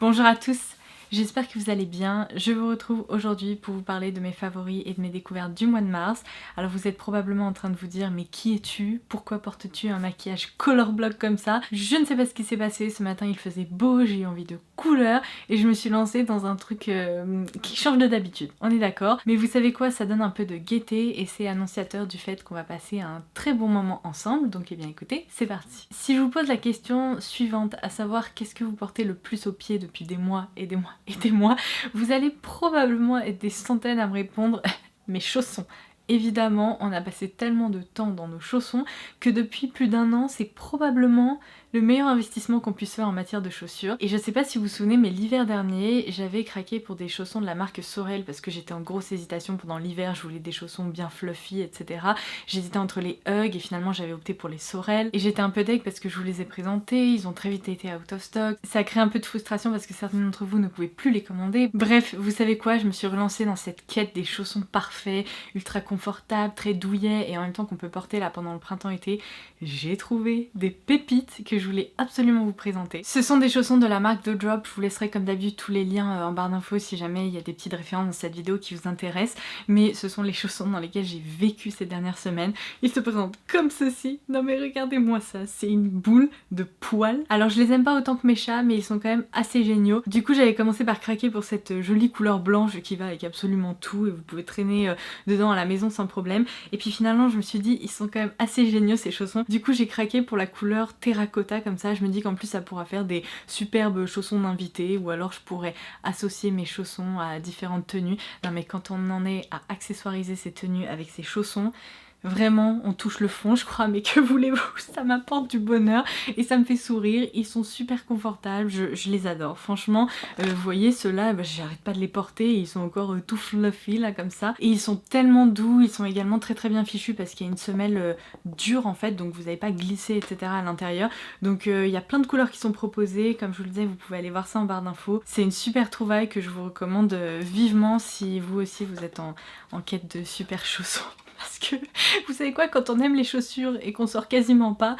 Bonjour à tous, j'espère que vous allez bien. Je vous retrouve aujourd'hui pour vous parler de mes favoris et de mes découvertes du mois de mars. Alors vous êtes probablement en train de vous dire mais qui es-tu? Pourquoi portes-tu un maquillage color block comme ça? Je ne sais pas ce qui s'est passé, ce matin il faisait beau, j'ai eu envie de couleur et je me suis lancée dans un truc qui change de d'habitude, on est d'accord. Mais vous savez quoi, ça donne un peu de gaieté et c'est annonciateur du fait qu'on va passer un très bon moment ensemble, donc eh bien écoutez, c'est parti. Si je vous pose la question suivante, à savoir qu'est-ce que vous portez le plus au pied depuis des mois et des mois et des mois, vous allez probablement être des centaines à me répondre mes chaussons. Évidemment, on a passé tellement de temps dans nos chaussons que depuis plus d'un an, c'est probablement le meilleur investissement qu'on puisse faire en matière de chaussures. Et je sais pas si vous vous souvenez, mais l'hiver dernier, j'avais craqué pour des chaussons de la marque Sorel parce que j'étais en grosse hésitation pendant l'hiver, je voulais des chaussons bien fluffy, etc. J'hésitais entre les Hug et finalement j'avais opté pour les Sorel. Et j'étais un peu deg parce que je vous les ai présentés, ils ont très vite été out of stock. Ça a créé un peu de frustration parce que certains d'entre vous ne pouvaient plus les commander. Bref, vous savez quoi, je me suis relancée dans cette quête des chaussons parfaits, ultra confortables, très douillets et en même temps qu'on peut porter là pendant le printemps-été. J'ai trouvé des pépites que je voulais absolument vous présenter. Ce sont des chaussons de la marque The Drop, je vous laisserai comme d'habitude tous les liens en barre d'infos si jamais il y a des petites références dans cette vidéo qui vous intéressent, mais ce sont les chaussons dans lesquels j'ai vécu ces dernières semaines. Ils se présentent comme ceci, non mais regardez-moi ça, c'est une boule de poils. Alors je les aime pas autant que mes chats, mais ils sont quand même assez géniaux. Du coup j'avais commencé par craquer pour cette jolie couleur blanche qui va avec absolument tout et vous pouvez traîner dedans à la maison sans problème. Et puis finalement je me suis dit ils sont quand même assez géniaux ces chaussons. Du coup j'ai craqué pour la couleur terracotta comme ça, je me dis qu'en plus ça pourra faire des superbes chaussons d'invités ou alors je pourrais associer mes chaussons à différentes tenues. Non mais quand on en est à accessoiriser ces tenues avec ces chaussons, vraiment, on touche le fond, je crois, mais que voulez-vous, ça m'apporte du bonheur et ça me fait sourire. Ils sont super confortables, je les adore. Franchement, vous voyez, ceux-là, j'arrête pas de les porter, ils sont encore tout fluffy là comme ça. Et ils sont tellement doux, ils sont également très bien fichus parce qu'il y a une semelle dure en fait, donc vous n'avez pas glissé, etc. à l'intérieur. Donc il y a plein de couleurs qui sont proposées, comme je vous le disais, vous pouvez aller voir ça en barre d'infos. C'est une super trouvaille que je vous recommande vivement si vous aussi vous êtes en quête de super chaussons. Parce que, vous savez quoi, quand on aime les chaussures et qu'on sort quasiment pas,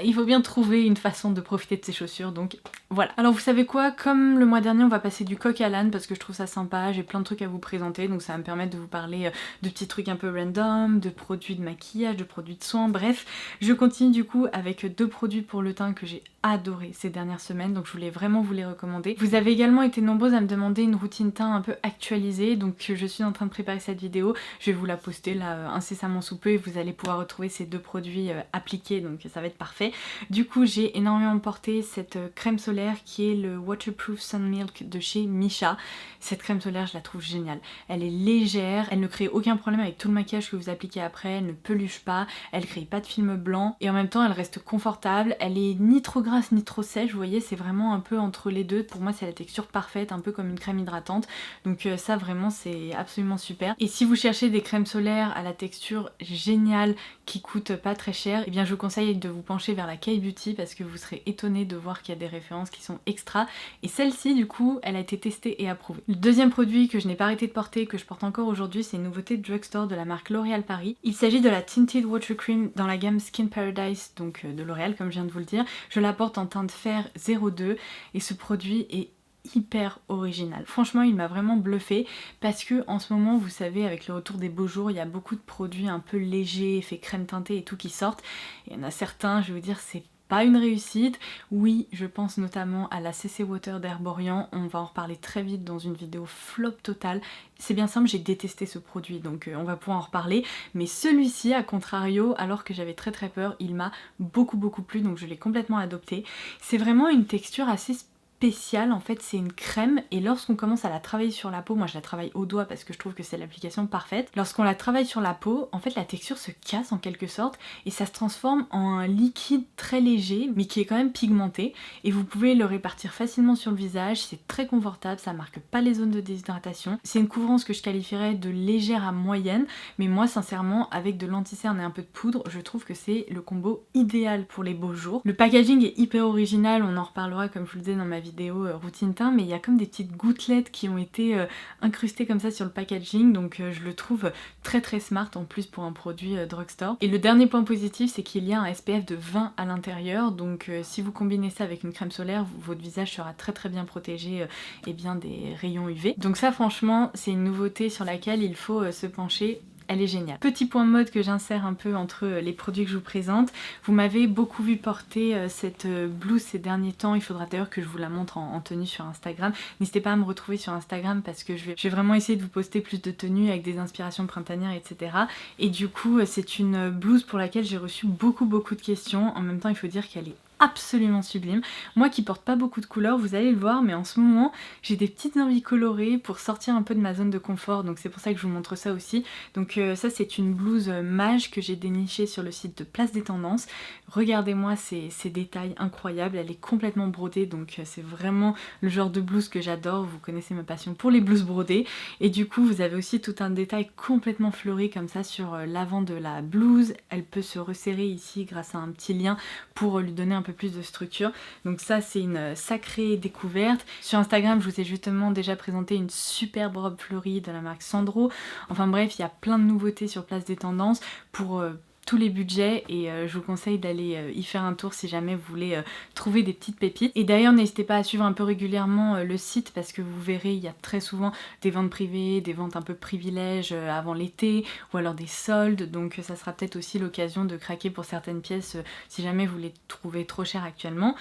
il faut bien trouver une façon de profiter de ses chaussures, donc voilà. Alors vous savez quoi, comme le mois dernier on va passer du coq à l'âne parce que je trouve ça sympa, j'ai plein de trucs à vous présenter, donc ça va me permettre de vous parler de petits trucs un peu random, de produits de maquillage, de produits de soins, bref. Je continue du coup avec deux produits pour le teint que j'ai adoré ces dernières semaines, donc je voulais vraiment vous les recommander. Vous avez également été nombreuses à me demander une routine teint un peu actualisée, donc je suis en train de préparer cette vidéo, je vais vous la poster là incessamment sous peu et vous allez pouvoir retrouver ces deux produits appliqués, donc ça va être parfait. Du coup j'ai énormément porté cette crème solaire qui est le Waterproof Sun Milk de chez Missha. Cette crème solaire je la trouve géniale, elle est légère, elle ne crée aucun problème avec tout le maquillage que vous appliquez après, elle ne peluche pas, elle crée pas de film blanc et en même temps elle reste confortable, elle est ni trop grasse ni trop sèche, vous voyez c'est vraiment un peu entre les deux, pour moi c'est la texture parfaite, un peu comme une crème hydratante, donc ça vraiment c'est absolument super. Et si vous cherchez des crèmes solaires à la texture géniale qui coûte pas très cher, et bien je vous conseille de vous pencher vers la K-Beauty parce que vous serez étonné de voir qu'il y a des références qui sont extra, et celle-ci du coup elle a été testée et approuvée. Le deuxième produit que je n'ai pas arrêté de porter, que je porte encore aujourd'hui, c'est une nouveauté de drugstore de la marque L'Oréal Paris. Il s'agit de la Tinted Water Cream dans la gamme Skin Paradise, donc de L'Oréal comme je viens de vous le dire. Je la porte en teinte fer 02 et ce produit est hyper original. Franchement il m'a vraiment bluffé parce que en ce moment vous savez avec le retour des beaux jours il y a beaucoup de produits un peu légers, effets crème teintée et tout qui sortent. Il y en a certains, je vais vous dire, c'est pas une réussite. Oui, je pense notamment à la CC Water d'Herborian, on va en reparler très vite dans une vidéo flop totale. C'est bien simple, j'ai détesté ce produit donc on va pouvoir en reparler, mais celui-ci à contrario, alors que j'avais très peur, il m'a beaucoup plu donc je l'ai complètement adopté. C'est vraiment une texture assez spéciale, en fait c'est une crème et lorsqu'on commence à la travailler sur la peau, moi je la travaille au doigt parce que je trouve que c'est l'application parfaite, lorsqu'on la travaille sur la peau, en fait la texture se casse en quelque sorte et ça se transforme en un liquide très léger mais qui est quand même pigmenté et vous pouvez le répartir facilement sur le visage, c'est très confortable, ça marque pas les zones de déshydratation, c'est une couvrance que je qualifierais de légère à moyenne, mais moi sincèrement avec de l'anti-cerne et un peu de poudre, je trouve que c'est le combo idéal pour les beaux jours. Le packaging est hyper original, on en reparlera comme je vous le disais dans ma vidéo vidéo routine teint, mais il y a comme des petites gouttelettes qui ont été incrustées comme ça sur le packaging, donc je le trouve très smart en plus pour un produit drugstore. Et le dernier point positif, c'est qu'il y a un SPF de 20 à l'intérieur, donc si vous combinez ça avec une crème solaire, votre visage sera très bien protégé et bien des rayons UV. Donc ça franchement, c'est une nouveauté sur laquelle il faut se pencher. Elle est géniale. Petit point mode que j'insère un peu entre les produits que je vous présente. Vous m'avez beaucoup vu porter cette blouse ces derniers temps. Il faudra d'ailleurs que je vous la montre en tenue sur Instagram. N'hésitez pas à me retrouver sur Instagram parce que je vais vraiment essayer de vous poster plus de tenues avec des inspirations printanières, etc. Et du coup, c'est une blouse pour laquelle j'ai reçu beaucoup de questions. En même temps, il faut dire qu'elle est absolument sublime. Moi qui porte pas beaucoup de couleurs, vous allez le voir, mais en ce moment j'ai des petites envies colorées pour sortir un peu de ma zone de confort, donc c'est pour ça que je vous montre ça aussi. Donc ça c'est une blouse mage que j'ai dénichée sur le site de Place des Tendances. Regardez-moi ces détails incroyables, elle est complètement brodée, donc c'est vraiment le genre de blouse que j'adore. Vous connaissez ma passion pour les blouses brodées, et du coup vous avez aussi tout un détail complètement fleuri comme ça sur l'avant de la blouse. Elle peut se resserrer ici grâce à un petit lien pour lui donner un peu plus de structure. Donc ça c'est une sacrée découverte. Sur Instagram je vous ai justement déjà présenté une superbe robe fleurie de la marque Sandro. Enfin bref, il y a plein de nouveautés sur Place des Tendances pour tous les budgets, et je vous conseille d'aller y faire un tour si jamais vous voulez trouver des petites pépites. Et d'ailleurs n'hésitez pas à suivre un peu régulièrement le site parce que vous verrez, il y a très souvent des ventes privées, des ventes un peu privilèges avant l'été, ou alors des soldes, donc ça sera peut-être aussi l'occasion de craquer pour certaines pièces si jamais vous les trouvez trop chères actuellement.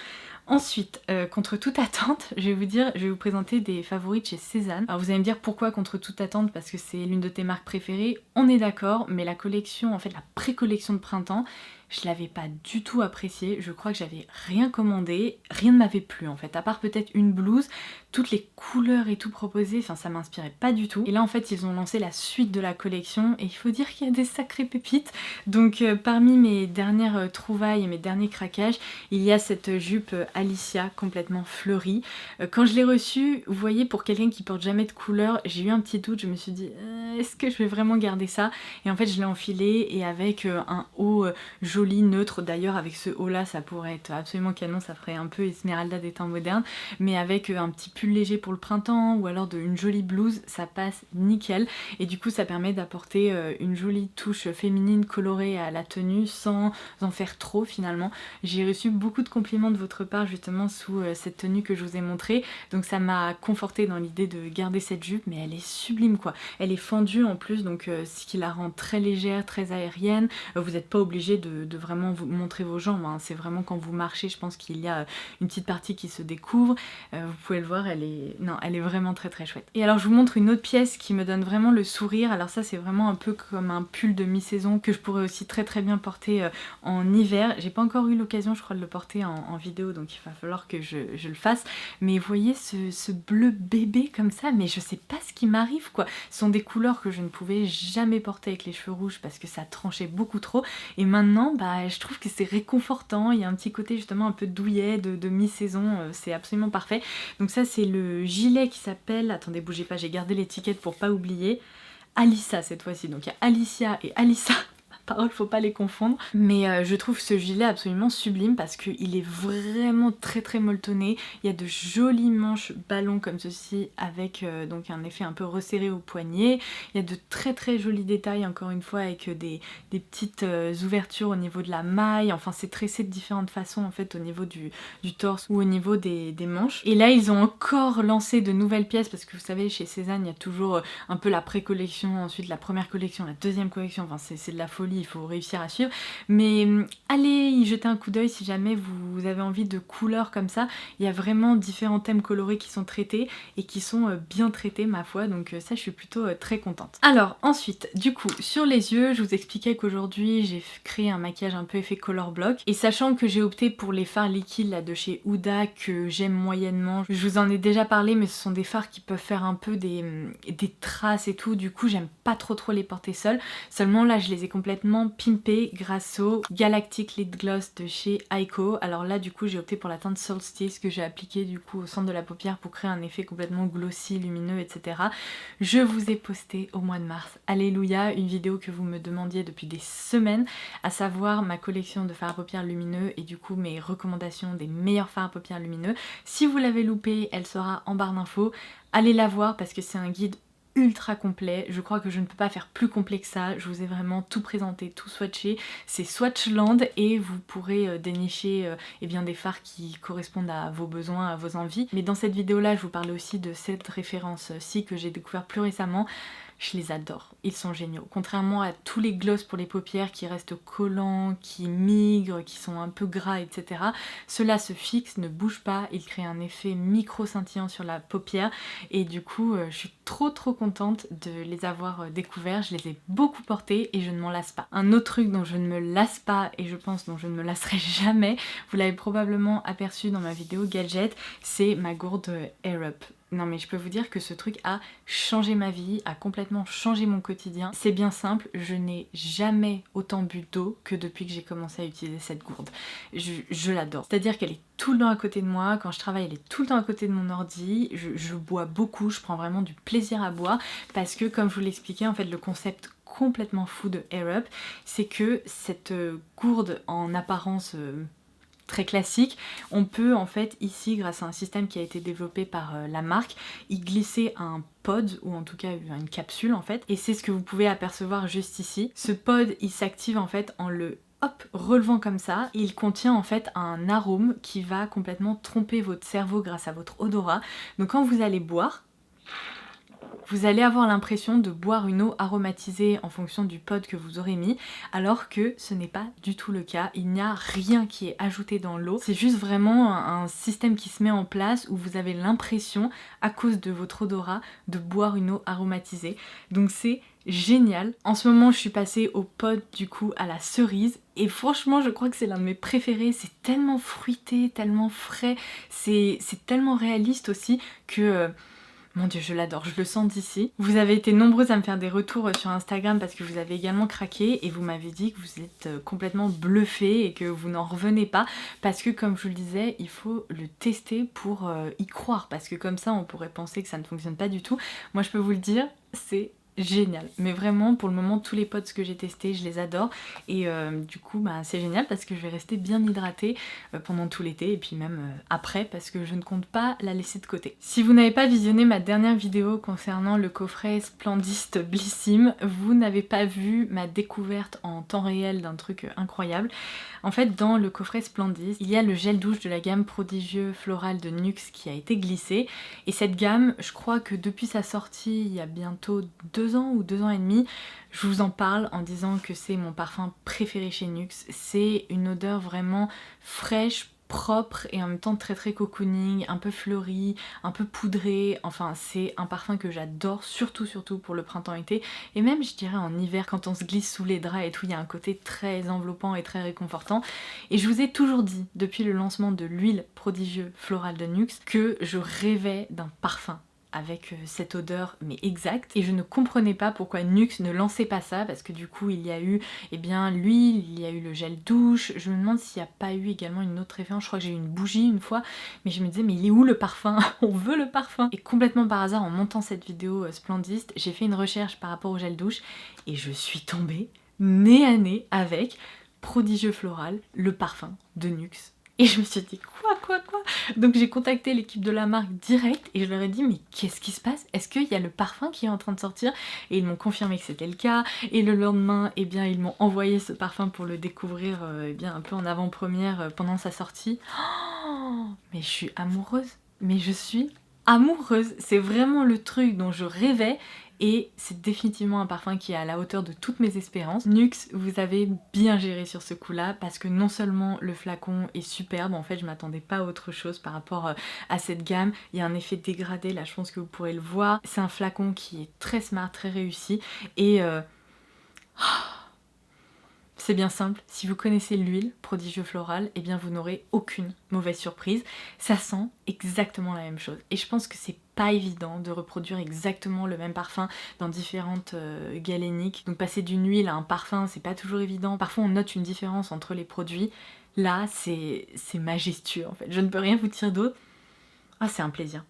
Ensuite, contre toute attente, je vais vous présenter des favoris de chez Sézane. Alors vous allez me dire pourquoi contre toute attente, parce que c'est l'une de tes marques préférées, on est d'accord, mais la collection, en fait la pré-collection de printemps, je l'avais pas du tout appréciée. Je crois que j'avais rien commandé, rien ne m'avait plu en fait, à part peut-être une blouse. Toutes les couleurs et tout proposé, enfin ça m'inspirait pas du tout. Et là en fait ils ont lancé la suite de la collection et il faut dire qu'il y a des sacrées pépites. Donc parmi mes dernières trouvailles et mes derniers craquages, il y a cette jupe Alicia complètement fleurie. Quand je l'ai reçue, vous voyez, pour quelqu'un qui porte jamais de couleur, j'ai eu un petit doute, je me suis dit est-ce que je vais vraiment garder ça? Et en fait je l'ai enfilée, et avec un haut joli, neutre, d'ailleurs avec ce haut là ça pourrait être absolument canon, ça ferait un peu Esmeralda des temps modernes, mais avec un petit pull léger pour le printemps ou alors une jolie blouse, ça passe nickel. Et du coup ça permet d'apporter une jolie touche féminine colorée à la tenue sans en faire trop finalement. J'ai reçu beaucoup de compliments de votre part justement sous cette tenue que je vous ai montrée, donc ça m'a confortée dans l'idée de garder cette jupe, mais elle est sublime quoi. Elle est fendue en plus, donc ce qui la rend très légère, très aérienne. Vous n'êtes pas obligé de vraiment vous montrer vos jambes, hein. C'est vraiment quand vous marchez, je pense qu'il y a une petite partie qui se découvre. Vous pouvez le voir, elle est vraiment très chouette. Et alors je vous montre une autre pièce qui me donne vraiment le sourire. Alors ça c'est vraiment un peu comme un pull de mi-saison que je pourrais aussi très bien porter en hiver. J'ai pas encore eu l'occasion je crois de le porter en vidéo, donc il va falloir que je le fasse. Mais vous voyez ce bleu bébé comme ça, mais je sais pas ce qui m'arrive quoi. Ce sont des couleurs que je ne pouvais jamais porter avec les cheveux rouges parce que ça tranchait beaucoup trop, et maintenant bah je trouve que c'est réconfortant. Il y a un petit côté justement un peu douillet de mi-saison, c'est absolument parfait. Donc ça c'est le gilet qui s'appelle, attendez bougez pas, j'ai gardé l'étiquette pour pas oublier, Alissa cette fois-ci. Donc il y a Alicia et Alissa, parole, faut pas les confondre. Mais je trouve ce gilet absolument sublime parce qu'il est vraiment très molletonné. Il y a de jolies manches ballons comme ceci avec donc un effet un peu resserré au poignet. Il y a de très jolis détails encore une fois avec des petites ouvertures au niveau de la maille. Enfin c'est tressé de différentes façons en fait au niveau du torse ou au niveau des manches. Et là ils ont encore lancé de nouvelles pièces parce que vous savez chez Sézane il y a toujours un peu la pré-collection, ensuite la première collection, la deuxième collection. Enfin c'est de la folie, il faut réussir à suivre. Mais allez y jeter un coup d'œil si jamais vous avez envie de couleurs comme ça. Il y a vraiment différents thèmes colorés qui sont traités et qui sont bien traités ma foi, donc ça je suis plutôt très contente. Alors ensuite du coup sur les yeux, je vous expliquais qu'aujourd'hui j'ai créé un maquillage un peu effet color block, et sachant que j'ai opté pour les fards liquides là de chez Huda que j'aime moyennement, je vous en ai déjà parlé, mais ce sont des fards qui peuvent faire un peu des traces et tout, du coup j'aime pas trop les porter seuls. Seulement là je les ai complètement complètement pimpé grâce au Galactic Lip Gloss de chez Aiko. Alors là du coup j'ai opté pour la teinte Solstice que j'ai appliquée du coup au centre de la paupière pour créer un effet complètement glossy, lumineux, etc. Je vous ai posté au mois de mars, alléluia, une vidéo que vous me demandiez depuis des semaines, à savoir ma collection de fards à paupières lumineux et du coup mes recommandations des meilleurs fards à paupières lumineux. Si vous l'avez loupé, elle sera en barre d'infos. Allez la voir parce que c'est un guide ultra complet, je crois que je ne peux pas faire plus complet que ça, je vous ai vraiment tout présenté, tout swatché, c'est Swatchland et vous pourrez dénicher eh bien des fards qui correspondent à vos besoins, à vos envies. Mais dans cette vidéo là je vous parlais aussi de cette référence-ci que j'ai découvert plus récemment. Je les adore, ils sont géniaux. Contrairement à tous les gloss pour les paupières qui restent collants, qui migrent, qui sont un peu gras, etc. Ceux-là se fixent, ne bougent pas, ils créent un effet micro scintillant sur la paupière et du coup je suis trop contente de les avoir découverts. Je les ai beaucoup portés et je ne m'en lasse pas. Un autre truc dont je ne me lasse pas et je pense dont je ne me lasserai jamais, vous l'avez probablement aperçu dans ma vidéo gadget, c'est ma gourde Air Up. Non mais je peux vous dire que ce truc a changé ma vie, a complètement changé mon quotidien. C'est bien simple, je n'ai jamais autant bu d'eau que depuis que j'ai commencé à utiliser cette gourde. Je l'adore. C'est-à-dire qu'elle est tout le temps à côté de moi, quand je travaille elle est tout le temps à côté de mon ordi, je bois beaucoup, je prends vraiment du plaisir à boire parce que comme je vous l'expliquais en fait le concept complètement fou de Air Up, c'est que cette gourde en apparence très classique, on peut en fait ici grâce à un système qui a été développé par la marque, y glisser un pod ou en tout cas une capsule en fait et c'est ce que vous pouvez apercevoir juste ici. Ce pod il s'active en fait en le relevant comme ça, il contient en fait un arôme qui va complètement tromper votre cerveau grâce à votre odorat. Donc quand vous allez boire, vous allez avoir l'impression de boire une eau aromatisée en fonction du pod que vous aurez mis, alors que ce n'est pas du tout le cas. Il n'y a rien qui est ajouté dans l'eau. C'est juste vraiment un système qui se met en place où vous avez l'impression, à cause de votre odorat, de boire une eau aromatisée. Donc c'est génial. En ce moment, je suis passée au pod du coup à la cerise. Et franchement, je crois que c'est l'un de mes préférés. C'est tellement fruité, tellement frais. C'est tellement réaliste aussi que... mon dieu, je l'adore, je le sens d'ici. Vous avez été nombreuses à me faire des retours sur Instagram parce que vous avez également craqué et vous m'avez dit que vous êtes complètement bluffés et que vous n'en revenez pas parce que comme je vous le disais, il faut le tester pour y croire parce que comme ça on pourrait penser que ça ne fonctionne pas du tout. Moi je peux vous le dire, c'est génial, mais vraiment pour le moment tous les pods que j'ai testés je les adore et du coup bah, c'est génial parce que je vais rester bien hydratée pendant tout l'été et puis même après parce que je ne compte pas la laisser de côté. Si vous n'avez pas visionné ma dernière vidéo concernant le coffret Splendist Blissim, vous n'avez pas vu ma découverte en temps réel d'un truc incroyable. En fait dans le coffret Splendist il y a le gel douche de la gamme Prodigieux Floral de NYX qui a été glissé et cette gamme je crois que depuis sa sortie il y a bientôt 2 ans ou 2 ans et demi, je vous en parle en disant que c'est mon parfum préféré chez NYX. C'est une odeur vraiment fraîche, propre et en même temps très cocooning, un peu fleuri, un peu poudré, enfin c'est un parfum que j'adore, surtout pour le printemps-été et même je dirais en hiver quand on se glisse sous les draps et tout, il y a un côté très enveloppant et très réconfortant et je vous ai toujours dit depuis le lancement de l'huile Prodigieux Floral de NYX que je rêvais d'un parfum avec cette odeur mais exacte et je ne comprenais pas pourquoi NYX ne lançait pas ça parce que du coup il y a eu eh bien l'huile, il y a eu le gel douche, je me demande s'il n'y a pas eu également une autre référence, je crois que j'ai eu une bougie une fois mais je me disais mais il est où le parfum? On veut le parfum! Et complètement par hasard en montant cette vidéo Splendist, j'ai fait une recherche par rapport au gel douche et je suis tombée nez à nez avec Prodigieux Floral, le parfum de NYX. Et je me suis dit quoi? Donc j'ai contacté l'équipe de la marque direct et je leur ai dit mais qu'est-ce qui se passe? Est-ce qu'il y a le parfum qui est en train de sortir? Et ils m'ont confirmé que c'était le cas et le lendemain eh bien ils m'ont envoyé ce parfum pour le découvrir eh bien un peu en avant-première pendant sa sortie. Oh, mais je suis amoureuse, mais je suis amoureuse, c'est vraiment le truc dont je rêvais et c'est définitivement un parfum qui est à la hauteur de toutes mes espérances. NYX, vous avez bien géré sur ce coup-là parce que non seulement le flacon est superbe, en fait je m'attendais pas à autre chose par rapport à cette gamme, il y a un effet dégradé là je pense que vous pourrez le voir, c'est un flacon qui est très smart, très réussi et C'est bien simple, si vous connaissez l'huile Prodigieux Floral, eh bien vous n'aurez aucune mauvaise surprise. Ça sent exactement la même chose. Et je pense que c'est pas évident de reproduire exactement le même parfum dans différentes galéniques. Donc passer d'une huile à un parfum, c'est pas toujours évident. Parfois on note une différence entre les produits. Là, c'est majestueux en fait. Je ne peux rien vous dire d'autre. Ah, c'est un plaisir.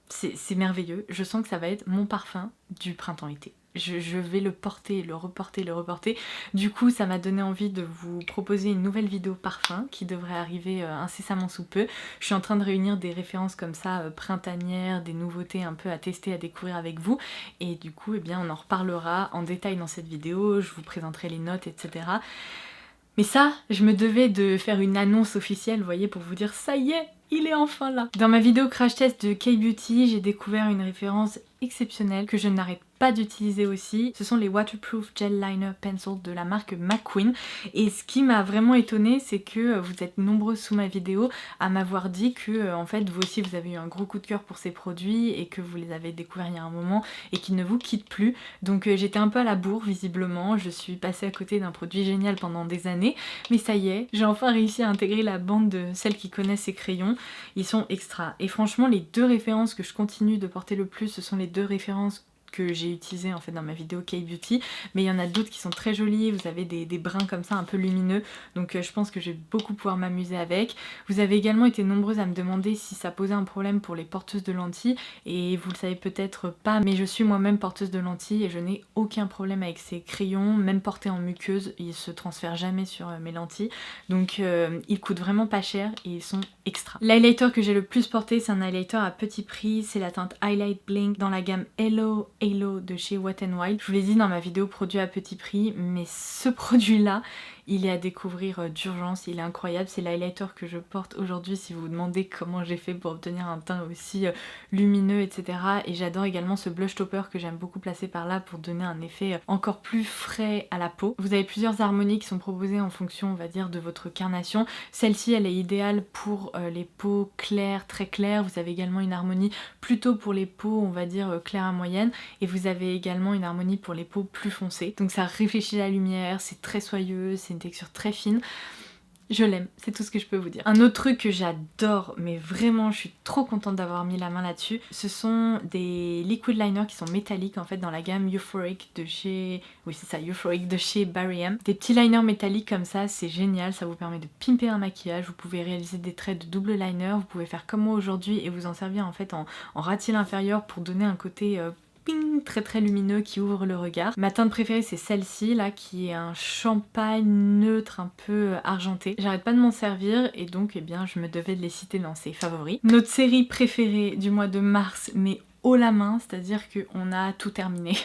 C'est merveilleux. Je sens que ça va être mon parfum du printemps-été. Je vais le porter, le reporter, le reporter. Du coup, ça m'a donné envie de vous proposer une nouvelle vidéo parfum qui devrait arriver incessamment sous peu. Je suis en train de réunir des références comme ça printanières, des nouveautés un peu à tester, à découvrir avec vous. Et du coup, eh bien, on en reparlera en détail dans cette vidéo. Je vous présenterai les notes, etc. Mais ça, je me devais de faire une annonce officielle, vous voyez, pour vous dire ça y est, il est enfin là. Dans ma vidéo crash test de K-Beauty, j'ai découvert une référence exceptionnelle que je n'arrête pas d'utiliser aussi. Ce sont les Waterproof Gel Liner Pencil de la marque McQueen. Et ce qui m'a vraiment étonnée, c'est que vous êtes nombreux sous ma vidéo à m'avoir dit que en fait vous aussi vous avez eu un gros coup de cœur pour ces produits et que vous les avez découverts il y a un moment et qu'ils ne vous quittent plus. Donc j'étais un peu à la bourre visiblement, je suis passée à côté d'un produit génial pendant des années, mais ça y est, j'ai enfin réussi à intégrer la bande de celles qui connaissent ces crayons. Ils sont extra. Et franchement, les deux références que je continue de porter le plus, ce sont les deux références que j'ai utilisé en fait dans ma vidéo K-Beauty, mais il y en a d'autres qui sont très jolies, vous avez des brins comme ça un peu lumineux, donc je pense que je vais beaucoup pouvoir m'amuser avec. Vous avez également été nombreuses à me demander si ça posait un problème pour les porteuses de lentilles, et vous le savez peut-être pas, mais je suis moi-même porteuse de lentilles et je n'ai aucun problème avec ces crayons, même portés en muqueuse, ils se transfèrent jamais sur mes lentilles, donc ils coûtent vraiment pas cher et ils sont extra. L'highlighter que j'ai le plus porté, c'est un highlighter à petit prix, c'est la teinte Highlight Blink dans la gamme Hello Halo de chez Wet n Wild. Je vous l'ai dit dans ma vidéo produit à petit prix, mais ce produit là il est à découvrir d'urgence, il est incroyable, c'est l'highlighter que je porte aujourd'hui si vous vous demandez comment j'ai fait pour obtenir un teint aussi lumineux, etc. Et j'adore également ce blush topper que j'aime beaucoup placer par là pour donner un effet encore plus frais à la peau. Vous avez plusieurs harmonies qui sont proposées en fonction, on va dire, de votre carnation. Celle-ci, elle est idéale pour les peaux claires, très claires. Vous avez également une harmonie plutôt pour les peaux, on va dire, claires à moyenne. Et vous avez également une harmonie pour les peaux plus foncées. Donc ça réfléchit la lumière, c'est très soyeux, c'est une texture très fine. Je l'aime, c'est tout ce que je peux vous dire. Un autre truc que j'adore, mais vraiment je suis trop contente d'avoir mis la main là-dessus, ce sont des liquid liners qui sont métalliques en fait dans la gamme Euphoric de chez... Oui c'est ça, Euphoric de chez Barry M. Des petits liners métalliques comme ça, c'est génial, ça vous permet de pimper un maquillage, vous pouvez réaliser des traits de double liner, vous pouvez faire comme moi aujourd'hui et vous en servir en fait en ratil inférieur pour donner un côté... ping, très très lumineux qui ouvre le regard. Ma teinte préférée c'est celle-ci là qui est un champagne neutre un peu argenté. J'arrête pas de m'en servir et donc eh bien je me devais de les citer dans ses favoris. Notre série préférée du mois de mars mais haut la main, c'est-à-dire qu'on a tout terminé.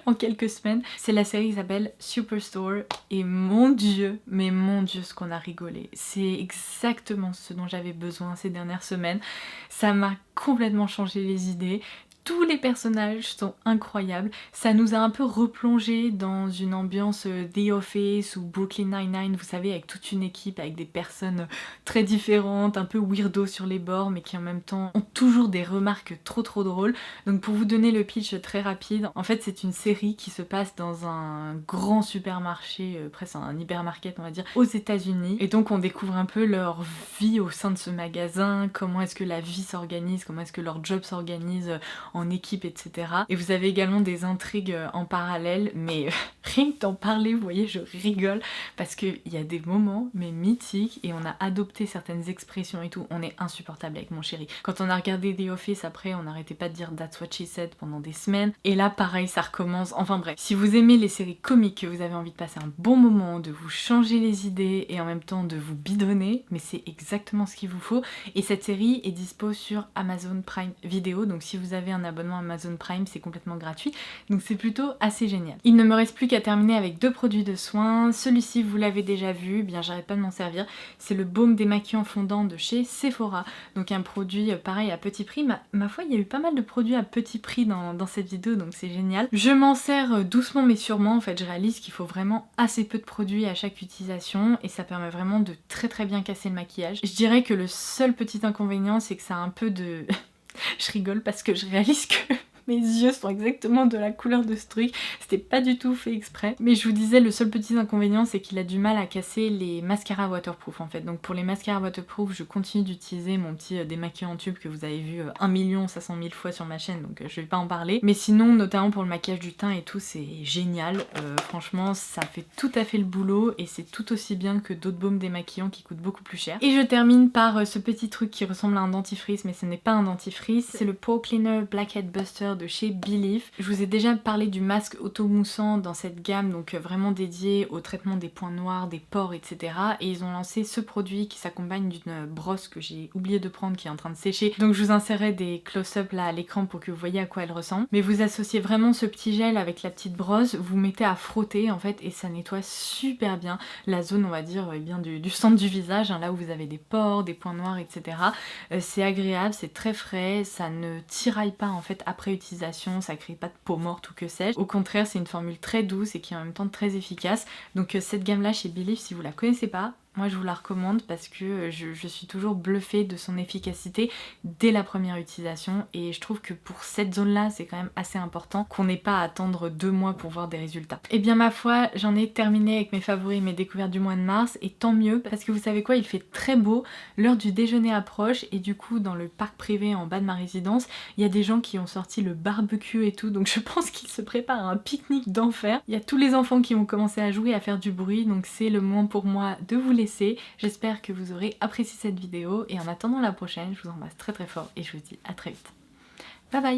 En quelques semaines, c'est la série qui s'appelle Superstore et mon dieu, mais mon dieu ce qu'on a rigolé. C'est exactement ce dont j'avais besoin ces dernières semaines. Ça m'a complètement changé les idées. Tous les personnages sont incroyables, ça nous a un peu replongé dans une ambiance The Office ou Brooklyn Nine-Nine, vous savez, avec toute une équipe, avec des personnes très différentes, un peu weirdo sur les bords, mais qui en même temps ont toujours des remarques trop drôles. Donc pour vous donner le pitch très rapide, en fait c'est une série qui se passe dans un grand supermarché, presque un hypermarket on va dire, aux États-Unis. Et donc on découvre un peu leur vie au sein de ce magasin, comment est-ce que la vie s'organise, comment est-ce que leur job s'organise en équipe, etc. Et vous avez également des intrigues en parallèle, mais rien que d'en parler, vous voyez, je rigole, parce qu'il y a des moments, mais mythiques, et on a adopté certaines expressions et tout, on est insupportable avec mon chéri. Quand on a regardé The Office, après, on n'arrêtait pas de dire That's what she said pendant des semaines, et là, pareil, ça recommence, enfin bref. Si vous aimez les séries comiques, que vous avez envie de passer un bon moment, de vous changer les idées, et en même temps de vous bidonner, mais c'est exactement ce qu'il vous faut, et cette série est dispo sur Amazon Prime Video, donc si vous avez un abonnement Amazon Prime, c'est complètement gratuit, donc c'est plutôt assez génial. Il ne me reste plus qu'à terminer avec deux produits de soins. Celui-ci, vous l'avez déjà vu, bien j'arrête pas de m'en servir, c'est le baume démaquillant fondant de chez Sephora, donc un produit pareil à petit prix. Ma foi, il y a eu pas mal de produits à petit prix dans cette vidéo, donc c'est génial. Je m'en sers doucement mais sûrement, en fait je réalise qu'il faut vraiment assez peu de produits à chaque utilisation, et ça permet vraiment de très bien casser le maquillage. Je dirais que le seul petit inconvénient, c'est que ça a un peu de... Je rigole parce que je réalise que Mes yeux sont exactement de la couleur de ce truc, c'était pas du tout fait exprès. Mais je vous disais, le seul petit inconvénient c'est qu'il a du mal à casser les mascaras waterproof en fait. Donc pour les mascaras waterproof, je continue d'utiliser mon petit démaquillant en tube que vous avez vu 1 500 000 fois sur ma chaîne, donc je vais pas en parler. Mais sinon, notamment pour le maquillage du teint et tout, c'est génial. Franchement, ça fait tout à fait le boulot et c'est tout aussi bien que d'autres baumes démaquillants qui coûtent beaucoup plus cher. Et je termine par ce petit truc qui ressemble à un dentifrice, mais ce n'est pas un dentifrice. C'est le Pore Cleaner Blackhead Buster de chez Belif. Je vous ai déjà parlé du masque auto-moussant dans cette gamme, donc vraiment dédié au traitement des points noirs, des pores, etc. Et ils ont lancé ce produit qui s'accompagne d'une brosse que j'ai oublié de prendre, qui est en train de sécher. Donc je vous insérerai des close-up là à l'écran pour que vous voyez à quoi elle ressemble. Mais vous associez vraiment ce petit gel avec la petite brosse, vous mettez à frotter en fait et ça nettoie super bien la zone, on va dire, eh bien, du centre du visage, hein, là où vous avez des pores, des points noirs, etc. C'est agréable, c'est très frais, ça ne tiraille pas en fait après utilisation, ça crée pas de peau morte ou que sais-je. Au contraire, c'est une formule très douce et qui est en même temps très efficace. Donc cette gamme là chez Belif, si vous la connaissez pas, moi je vous la recommande parce que je suis toujours bluffée de son efficacité dès la première utilisation et je trouve que pour cette zone là c'est quand même assez important qu'on n'ait pas à attendre 2 mois pour voir des résultats. Et bien ma foi, j'en ai terminé avec mes favoris et mes découvertes du mois de mars et tant mieux parce que vous savez quoi, il fait très beau, l'heure du déjeuner approche et du coup dans le parc privé en bas de ma résidence, il y a des gens qui ont sorti le barbecue et tout, donc je pense qu'ils se préparent à un pique-nique d'enfer. Il y a tous les enfants qui vont commencer à jouer, à faire du bruit, donc c'est le moment pour moi de vous laisser. J'espère que vous aurez apprécié cette vidéo et en attendant la prochaine, je vous embrasse très très fort et je vous dis à très vite. Bye bye!